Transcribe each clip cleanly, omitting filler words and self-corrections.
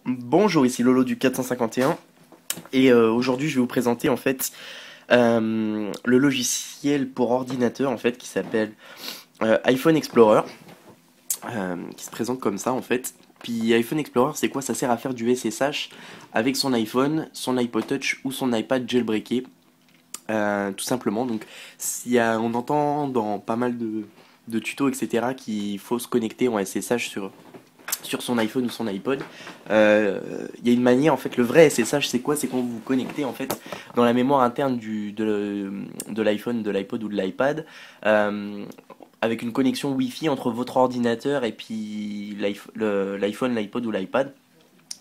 Bonjour, ici Lolo du 451 et aujourd'hui je vais vous présenter en fait le logiciel pour ordinateur en fait qui s'appelle iPhone Explorer, qui se présente comme ça en fait. Puis iPhone Explorer, c'est quoi? Ça sert à faire du SSH avec son iPhone, son iPod Touch ou son iPad jailbreaké, tout simplement. Donc on entend dans pas mal de tutos etc qu'il faut se connecter en SSH sur son iPhone ou son iPod. Il y a une manière, en fait, le vrai SSH, c'est quoi? C'est quand vous vous connectez, en fait, dans la mémoire interne de l'iPhone, de l'iPod ou de l'iPad, euh, avec une connexion Wi-Fi entre votre ordinateur et puis l'iPhone, l'iPod ou l'iPad.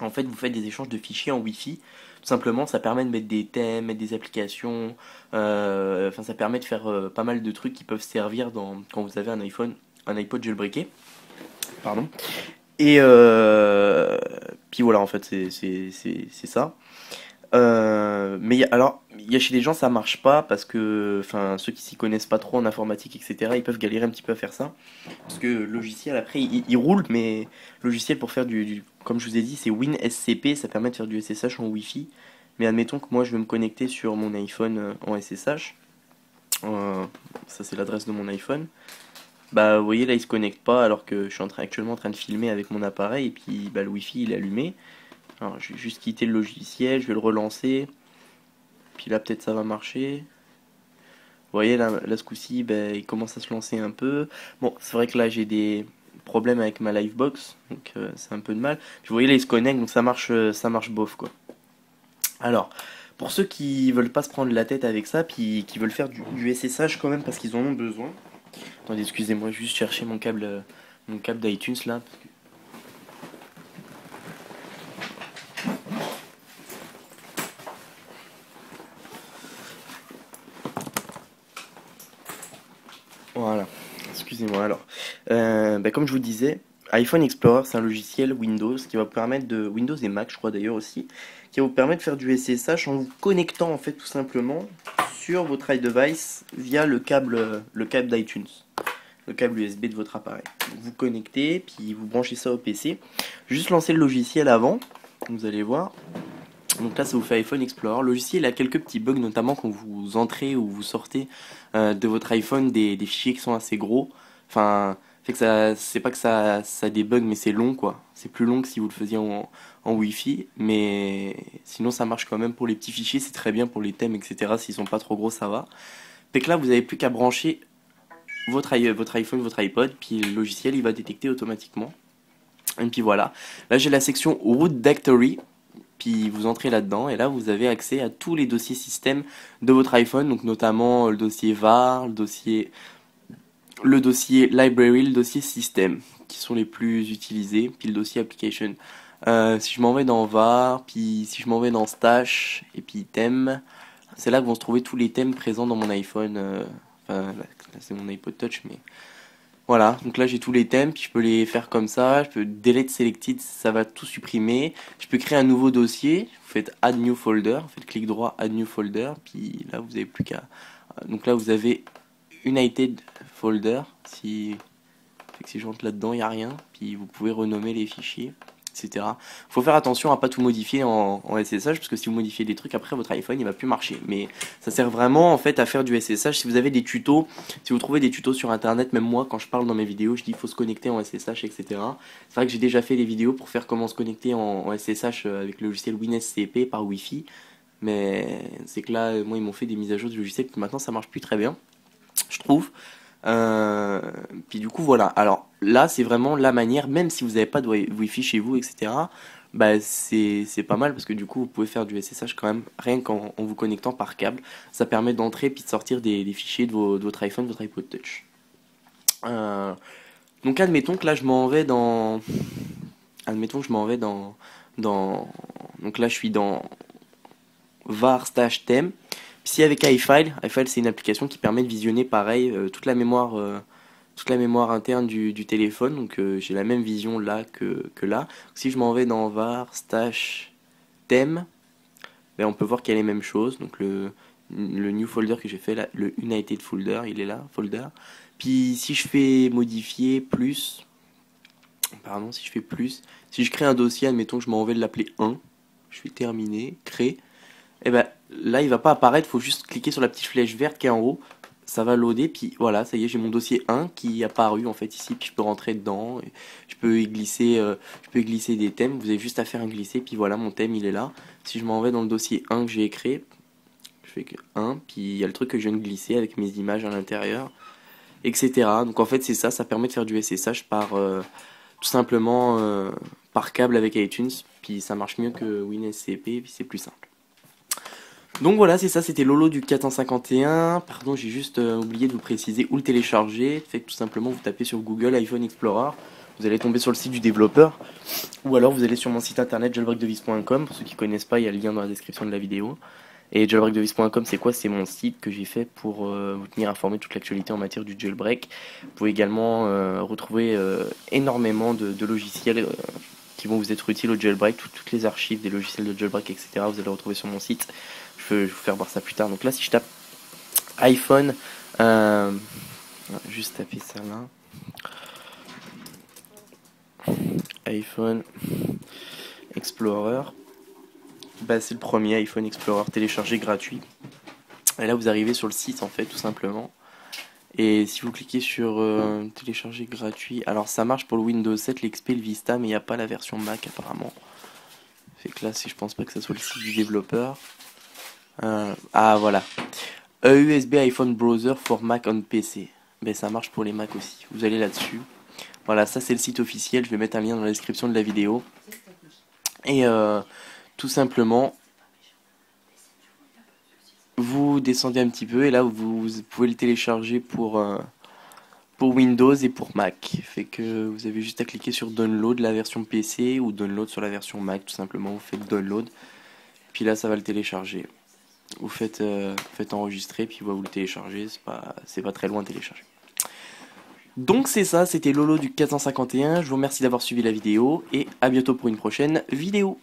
En fait, vous faites des échanges de fichiers en Wi-Fi. Tout simplement, ça permet de mettre des thèmes, mettre des applications. Enfin, ça permet de faire pas mal de trucs qui peuvent servir quand vous avez un iPhone, un iPod jailbreaké. Pardon. Et puis voilà, en fait, c'est ça. Mais alors, il y a chez des gens, ça marche pas parce que, enfin, ceux qui s'y connaissent pas trop en informatique, etc., ils peuvent galérer un petit peu à faire ça. Parce que le logiciel, après, il roule, mais le logiciel pour faire comme je vous ai dit, c'est WinSCP, ça permet de faire du SSH en Wi-Fi. Mais admettons que moi, je veux me connecter sur mon iPhone en SSH. Euh, Ça, c'est l'adresse de mon iPhone. Bah, vous voyez, là, il se connecte pas alors que je suis actuellement en train de filmer avec mon appareil et puis bah, le Wi-Fi il est allumé. Alors, je vais juste quitter le logiciel, je vais le relancer. Puis là, peut-être ça va marcher. Vous voyez, là ce coup-ci, bah, il commence à se lancer un peu. Bon, c'est vrai que là, j'ai des problèmes avec ma Livebox, donc c'est un peu de mal. Puis vous voyez, là, il se connecte, donc ça marche bof, quoi. Alors, pour ceux qui veulent pas se prendre la tête avec ça, puis qui veulent faire du SSH quand même parce qu'ils en ont besoin. Attendez, excusez-moi, juste chercher mon câble d'iTunes là. Voilà, excusez-moi alors. Comme je vous disais, iPhone Explorer, c'est un logiciel Windows qui va vous permettre Windows et Mac, je crois d'ailleurs aussi, qui va vous permettre de faire du SSH en vous connectant en fait tout simplement sur votre iDevice via le câble d'iTunes, le câble USB de votre appareil. Donc, vous connectez, puis vous branchez ça au PC. Juste lancer le logiciel avant, vous allez voir. Donc là, ça vous fait iPhone Explorer. Le logiciel a quelques petits bugs, notamment quand vous entrez ou vous sortez de votre iPhone des fichiers qui sont assez gros. Enfin, fait que c'est pas que ça débug, mais c'est long quoi. C'est plus long que si vous le faisiez en Wi-Fi, mais sinon ça marche quand même pour les petits fichiers. C'est très bien pour les thèmes, etc. S'ils sont pas trop gros, ça va. Fait que là, vous avez plus qu'à brancher votre iPhone, votre iPod, puis le logiciel il va détecter automatiquement. Et puis voilà. Là, j'ai la section Root Directory. Puis vous entrez là-dedans et là vous avez accès à tous les dossiers système de votre iPhone, donc notamment le dossier var, le dossier library, le dossier système, qui sont les plus utilisés, puis le dossier application. Si je m'en vais dans var, puis si je m'en vais dans stash et puis thème, c'est là que vont se trouver tous les thèmes présents dans mon iPhone. Enfin, là, c'est mon iPod Touch, mais voilà, donc là j'ai tous les thèmes, puis je peux les faire comme ça, je peux delete selected, ça va tout supprimer. Je peux créer un nouveau dossier, vous faites add new folder, vous faites clic droit, add new folder, puis là vous avez plus qu'à... Donc là vous avez United folder, si je rentre là-dedans, il n'y a rien, puis vous pouvez renommer les fichiers, etc. Faut faire attention à pas tout modifier en SSH, parce que si vous modifiez des trucs, après votre iPhone il va plus marcher. Mais ça sert vraiment en fait à faire du SSH. Si vous avez des tutos, si vous trouvez des tutos sur internet, même moi quand je parle dans mes vidéos, je dis il faut se connecter en SSH, etc. C'est vrai que j'ai déjà fait des vidéos pour faire comment se connecter en SSH avec le logiciel WinSCP par Wi-Fi. Mais c'est que là, moi, ils m'ont fait des mises à jour du logiciel, puis maintenant ça marche plus très bien, je trouve. Euh, Puis du coup voilà. Alors là c'est vraiment la manière, même si vous n'avez pas de Wi-Fi chez vous, etc. Bah c'est pas mal parce que du coup vous pouvez faire du SSH quand même rien qu'en vous connectant par câble. Ça permet d'entrer puis de sortir des fichiers de votre iPhone, votre iPod Touch. Euh, donc admettons que là je m'en vais admettons que je m'en vais dans, donc là je suis dans var stash theme. Puis si avec iFile c'est une application qui permet de visionner pareil toute la mémoire interne du téléphone. Donc j'ai la même vision là que là. Si je m'en vais dans var stash theme, ben, on peut voir qu'il y a les mêmes choses. Donc le new folder que j'ai fait là, le United folder, il est là, folder. Puis si je fais modifier plus, Pardon, si je fais plus, si je crée un dossier, admettons que je m'en vais de l'appeler 1, je fais terminer, créer, et ben là il va pas apparaître, faut juste cliquer sur la petite flèche verte qui est en haut, ça va loader, puis voilà, ça y est, j'ai mon dossier 1 qui est apparu en fait ici, puis je peux rentrer dedans, et je peux y glisser des thèmes, vous avez juste à faire un glisser, puis voilà, mon thème il est là. Si je m'en vais dans le dossier 1 que j'ai créé, je fais que 1, puis il y a le truc que je viens de glisser avec mes images à l'intérieur, etc. Donc en fait c'est ça, ça permet de faire du SSH par tout simplement par câble avec iTunes, puis ça marche mieux que WinSCP, puis c'est plus simple. Donc voilà, c'est ça, c'était Lolo du 451. Pardon, j'ai juste oublié de vous préciser où le télécharger. Fait que tout simplement, vous tapez sur Google iPhone Explorer, vous allez tomber sur le site du développeur, ou alors vous allez sur mon site internet jailbreakdevice.com. Pour ceux qui connaissent pas, il y a le lien dans la description de la vidéo. Et jailbreakdevice.com, c'est quoi? C'est mon site que j'ai fait pour vous tenir informé de toute l'actualité en matière du jailbreak. Vous pouvez également retrouver énormément de logiciels qui vont vous être utiles au jailbreak, toutes les archives des logiciels de jailbreak, etc. Vous allez retrouver sur mon site. Je vais vous faire voir ça plus tard. Donc là, si je tape iPhone, juste taper ça là. iPhone Explorer. Bah, c'est le premier iPhone Explorer téléchargé gratuit. Et là, vous arrivez sur le site en fait, tout simplement. Et si vous cliquez sur télécharger gratuit, alors ça marche pour le Windows 7, l'XP, le Vista, mais il n'y a pas la version Mac apparemment. Fait que là, si je pense pas que ça soit le site du développeur. Ah voilà. USB iPhone Browser for Mac on PC. Ben ça marche pour les Mac aussi. Vous allez là-dessus. Voilà, ça c'est le site officiel. Je vais mettre un lien dans la description de la vidéo. Et tout simplement, vous descendez un petit peu et là vous pouvez le télécharger pour Windows et pour Mac. Fait que vous avez juste à cliquer sur Download la version PC ou Download sur la version Mac. Tout simplement, vous faites Download. Puis là, ça va le télécharger. Vous faites enregistrer, puis vous le téléchargez, c'est pas très loin de télécharger. Donc c'est ça, c'était Lolo du 451, je vous remercie d'avoir suivi la vidéo, et à bientôt pour une prochaine vidéo.